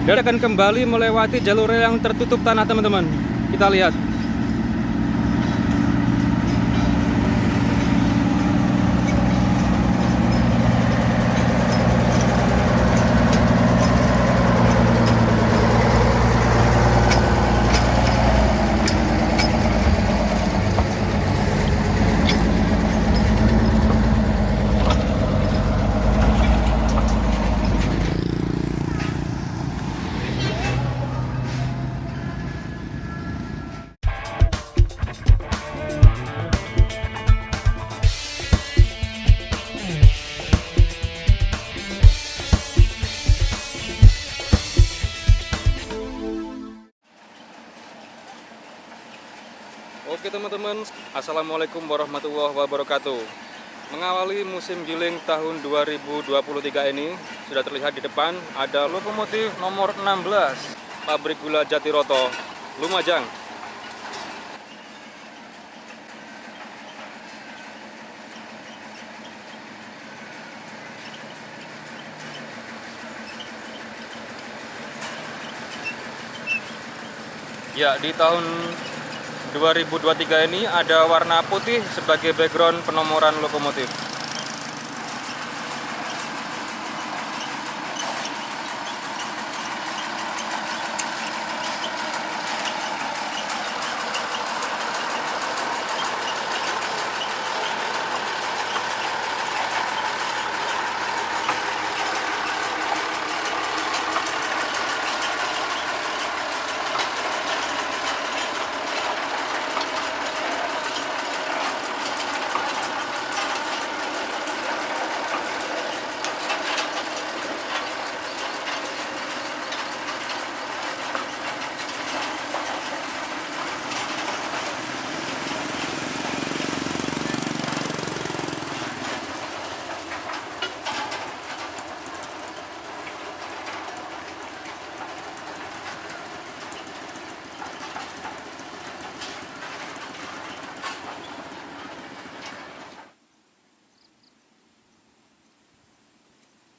Dan akan kembali melewati jalur rel yang tertutup tanah, teman-teman. Kita lihat. Oke teman-teman, Assalamualaikum warahmatullahi wabarakatuh. Mengawali musim giling tahun 2023 ini, sudah terlihat di depan ada lokomotif nomor 16 pabrik gula Jatiroto, Lumajang. Ya, di tahun 2023 ini ada warna putih sebagai background penomoran lokomotif.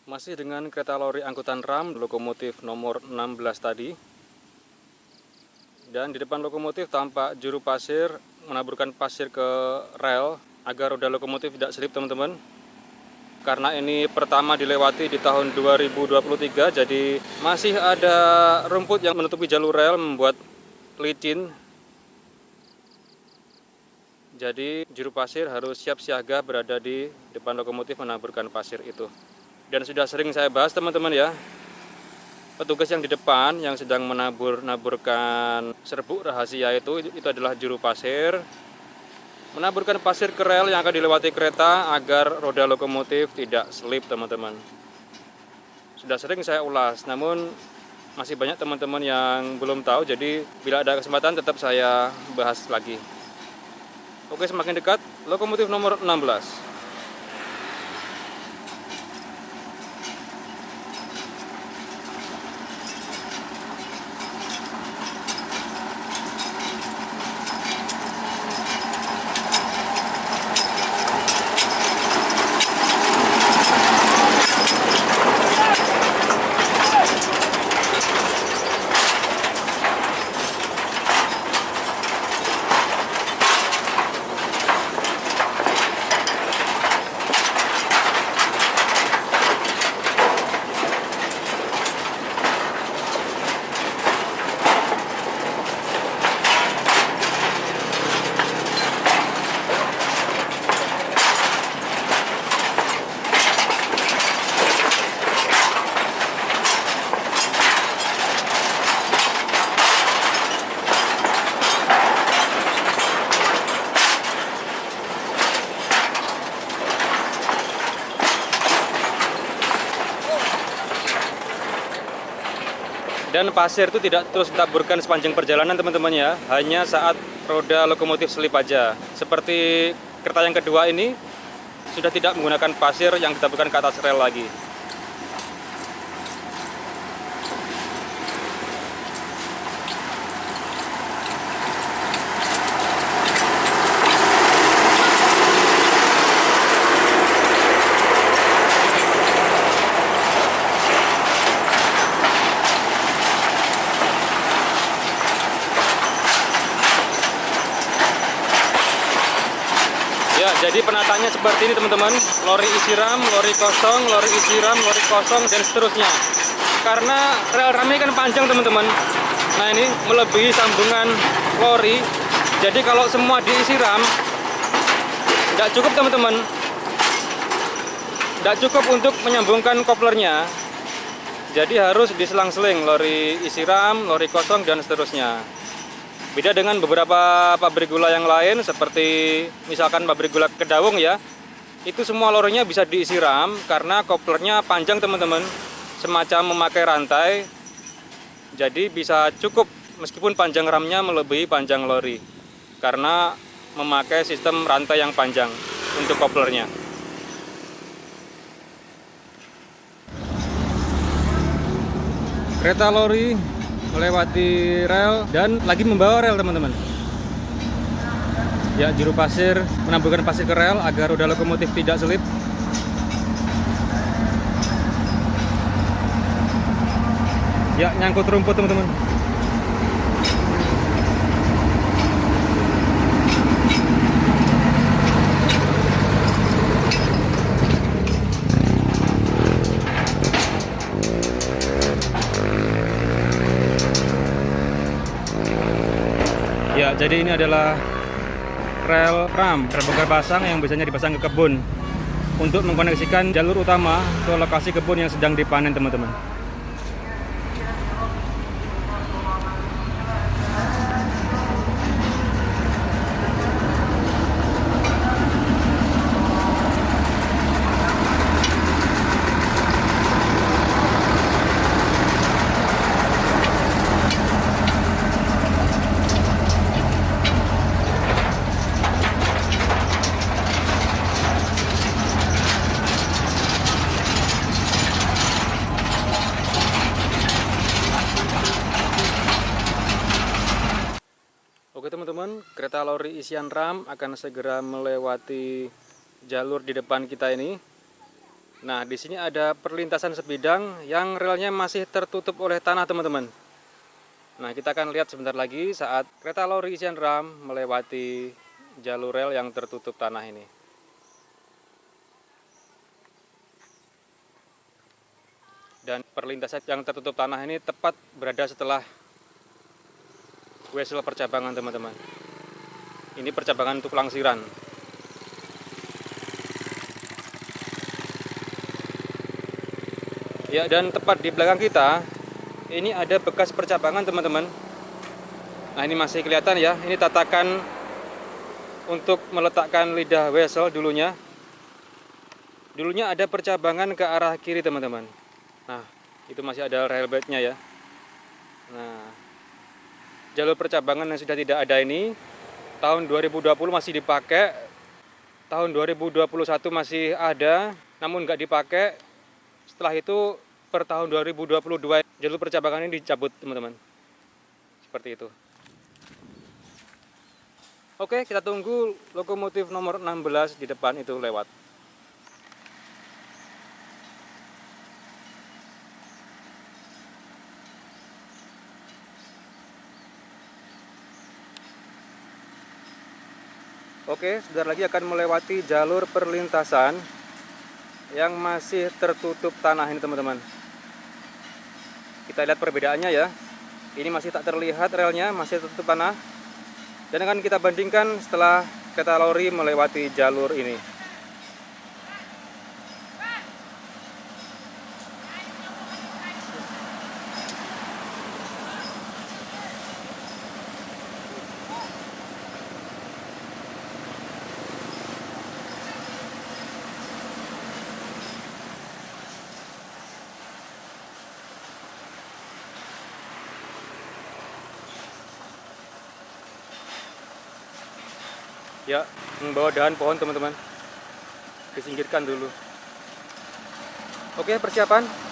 Masih dengan kereta lori angkutan RAM lokomotif nomor 16 tadi. Dan di depan lokomotif tampak juru pasir menaburkan pasir ke rel agar roda lokomotif tidak selip, teman-teman. Karena ini pertama dilewati di tahun 2023, jadi masih ada rumput yang menutupi jalur rel membuat licin. Jadi juru pasir harus siap siaga berada di depan lokomotif menaburkan pasir itu. Dan sudah sering saya bahas, teman-teman ya, petugas yang di depan yang sedang menaburkan serbuk rahasia itu adalah juru pasir. Menaburkan pasir ke rel yang akan dilewati kereta agar roda lokomotif tidak selip, teman-teman. Sudah sering saya ulas, namun masih banyak teman-teman yang belum tahu, jadi bila ada kesempatan tetap saya bahas lagi. Oke, semakin dekat, lokomotif nomor 16. Dan pasir itu tidak terus ditaburkan sepanjang perjalanan, teman-teman ya, hanya saat roda lokomotif selip aja. Seperti kereta yang kedua ini sudah tidak menggunakan pasir yang ditaburkan ke atas rel lagi. jadi penataannya seperti ini teman-teman. Lori isi ram, lori kosong, lori isi ram, lori kosong, dan seterusnya. Karena rel ramnya kan panjang teman-teman. Nah ini melebihi sambungan lori. Jadi kalau semua diisi ram, nggak cukup teman-teman. Nggak cukup untuk menyambungkan koplernya. Jadi harus diselang-seling, lori isi ram, lori kosong, dan seterusnya. Beda dengan beberapa pabrik gula yang lain, seperti misalkan pabrik gula Kedawung ya, itu semua lorinya bisa diisi ram karena koplernya panjang teman-teman, semacam memakai rantai, jadi bisa cukup meskipun panjang ramnya melebihi panjang lori, karena memakai sistem rantai yang panjang untuk koplernya. Kereta lori melewati rel dan lagi membawa rel teman-teman. Ya, juru pasir menaburkan pasir ke rel agar roda lokomotif tidak selip. Ya, nyangkut rumput teman-teman. Ya, jadi ini adalah rel ram, rel bongkar pasang yang biasanya dipasang ke kebun untuk mengkoneksikan jalur utama ke lokasi kebun yang sedang dipanen teman-teman. Oke teman-teman, kereta lori isian ram akan segera melewati jalur di depan kita ini. Nah, di sini ada perlintasan sebidang yang relnya masih tertutup oleh tanah teman-teman. Nah, kita akan lihat sebentar lagi saat kereta lori isian ram melewati jalur rel yang tertutup tanah ini. Dan perlintasan yang tertutup tanah ini tepat berada setelah wesel percabangan teman-teman. Ini percabangan untuk pelangsiran. Ya, dan tepat di belakang kita ini ada bekas percabangan teman-teman. Nah, ini masih kelihatan ya. Ini tatakan untuk meletakkan lidah wesel dulunya. Dulunya ada percabangan ke arah kiri teman-teman. Nah, itu masih ada railbednya ya. Nah, jalur percabangan yang sudah tidak ada ini tahun 2020 masih dipakai, tahun 2021 masih ada, namun nggak dipakai. Setelah itu per tahun 2022 jalur percabangan ini dicabut teman-teman. Seperti itu. Oke, kita tunggu lokomotif nomor 16 di depan itu lewat. Oke, sebentar lagi akan melewati jalur perlintasan yang masih tertutup tanah ini teman-teman. Kita lihat perbedaannya ya. Ini masih tak terlihat relnya, masih tertutup tanah. Dan akan kita bandingkan setelah kereta lori melewati jalur ini. Ya, membawa dahan pohon teman-teman. Disingkirkan dulu. Oke, persiapan.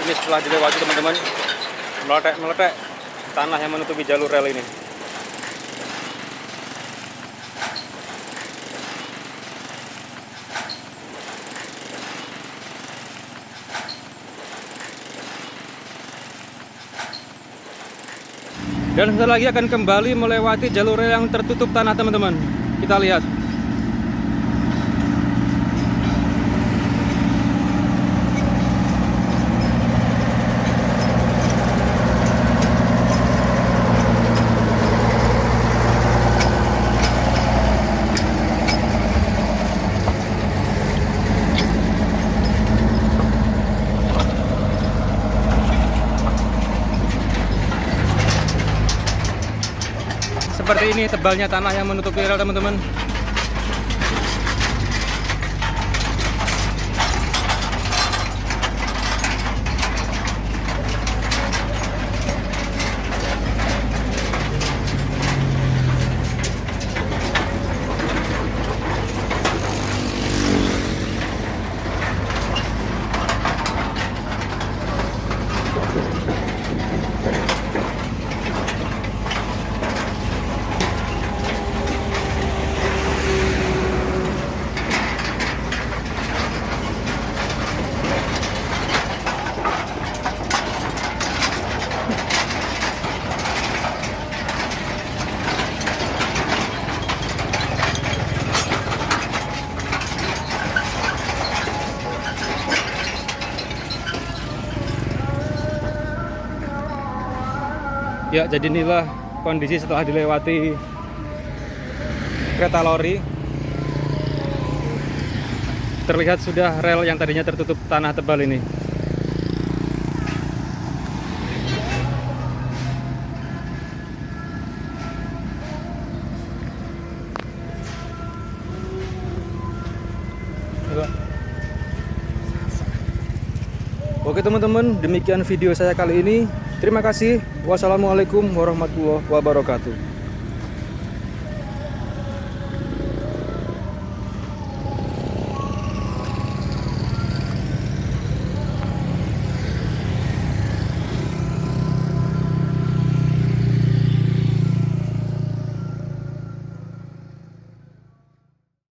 Ini setelah dilewati teman-teman, meletek tanah yang menutupi jalur rel ini. Dan sebentar lagi akan kembali melewati jalur rel yang tertutup tanah teman-teman. Kita lihat. Seperti ini tebalnya tanah yang menutupi rel teman-teman. Ya, jadi inilah kondisi setelah dilewati kereta lori. Terlihat sudah rel yang tadinya tertutup tanah tebal ini. Oke teman-teman, demikian video saya kali ini. Terima kasih. Wassalamualaikum warahmatullahi wabarakatuh.